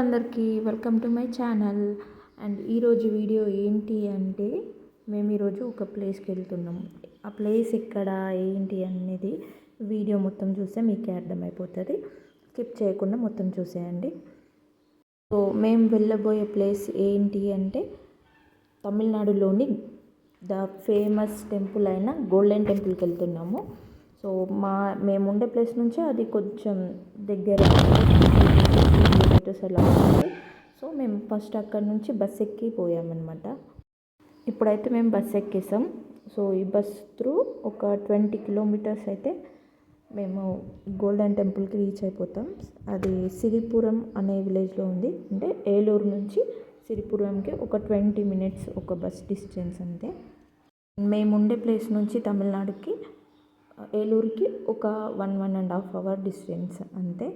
అందరికీ welcome to my channel. And ఈరోజు video ఏంటి అంటే మేము ఈరోజు ఒక ప్లేస్కి వెళ్తున్నాం. ఆ ప్లేస్ ఎక్కడ ఏంటి అనేది వీడియో మొత్తం చూస్తే మీకే అర్థమైపోతుంది. స్కిప్ చేయకుండా మొత్తం చూసేయండి. సో మేము వెళ్ళబోయే ప్లేస్ ఏంటి అంటే తమిళనాడులోని ద ఫేమస్ టెంపుల్ అయిన గోల్డెన్ టెంపుల్కి వెళ్తున్నాము. సో మేము ఉండే ప్లేస్ నుంచి అది కొంచెం దగ్గర కిలోమీటర్స్ అలా ఉంటుంది. సో మేము ఫస్ట్ అక్కడ నుంచి బస్ ఎక్కి పోయామన్నమాట. ఇప్పుడైతే మేము బస్ ఎక్కేసాం. సో ఈ బస్ త్రూ ఒక 20 కిలోమీటర్స్ అయితే మేము గోల్డెన్ టెంపుల్కి రీచ్ అయిపోతాం. అది సిరిపురం అనే విలేజ్లో ఉంది. అంటే ఏలూరు నుంచి సిరిపురంకి ఒక 20 మినిట్స్ ఒక బస్ డిస్టెన్స్ అంతే. మేము ఉండే ప్లేస్ నుంచి తమిళనాడుకి ఏలూరుకి ఒక 1.5 అవర్ డిస్టెన్స్ అంతే.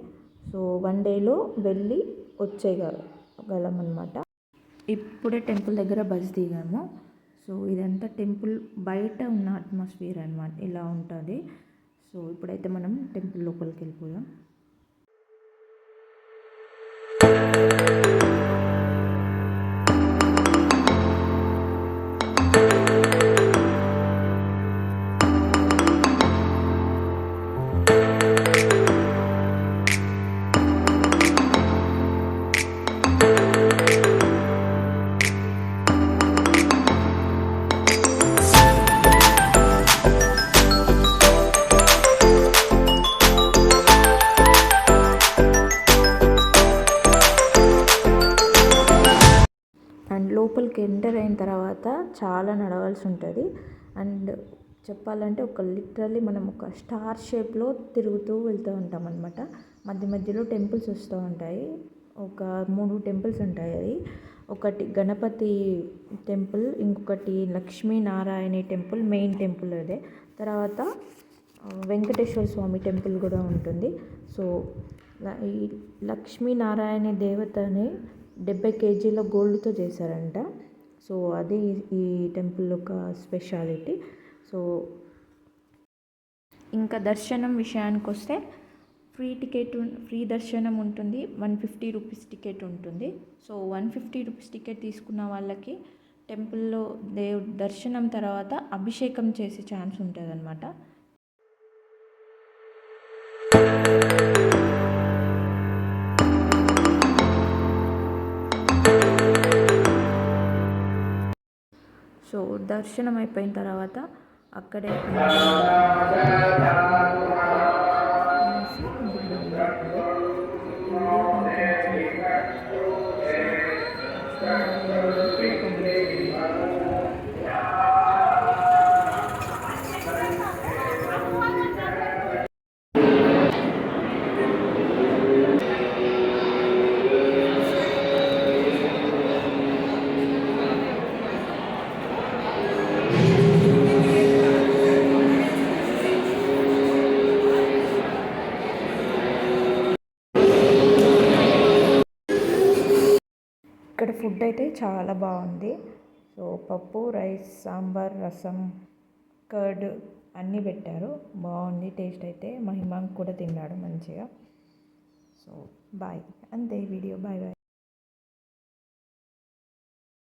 సో 1 డేలో వెళ్ళి వచ్చేయగలం అన్నమాట. ఇప్పుడే టెంపుల్ దగ్గర బస్ దిగాము. సో ఇదంతా టెంపుల్ బయట ఉన్న అట్మాస్ఫియర్ అన్నమాట, ఇలా ఉంటుంది. సో ఇప్పుడైతే మనం టెంపుల్ లోపలికి వెళ్ళిపోయాం. అండ్ లోపలికి ఎంటర్ అయిన తర్వాత చాలా నడవాల్సి ఉంటుంది. అండ్ చెప్పాలంటే లిటరల్లీ మనం ఒక స్టార్ షేప్లో తిరుగుతూ వెళ్తూ ఉంటాం అనమాట. మధ్య మధ్యలో టెంపుల్స్ వస్తూ ఉంటాయి. ఒక 3 టెంపుల్స్ ఉంటాయి. అది ఒకటి గణపతి టెంపుల్, ఇంకొకటి లక్ష్మీనారాయణ టెంపుల్, మెయిన్ టెంపుల్ అదే. తర్వాత వెంకటేశ్వర స్వామి టెంపుల్ కూడా ఉంటుంది. సో ఈ లక్ష్మీనారాయణ దేవతని 70 కేజీల గోల్డ్తో చేశారంట. సో అది ఈ టెంపుల్ ఒక స్పెషాలిటీ. సో ఇంకా దర్శనం విషయానికి వస్తే ఫ్రీ దర్శనం ఉంటుంది. 150 రూపీస్ టికెట్ ఉంటుంది. సో 150 రూపీస్ టికెట్ తీసుకున్న వాళ్ళకి టెంపుల్లో దర్శనం తర్వాత అభిషేకం చేసే ఛాన్స్ ఉంటుంది అన్నమాట. సో దర్శనం అయిపోయిన తర్వాత అక్కడే ఇక్కడ ఫుడ్ అయితే చాలా బాగుంది. సో పప్పు, రైస్, సాంబార్, రసం, కర్డ్ అన్నీ పెట్టారు. బాగుంది టేస్ట్ అయితే. మహిమాంక్ కూడా తిన్నాడు మంచిగా. సో బాయ్, అంతే వీడియో. Bye bye.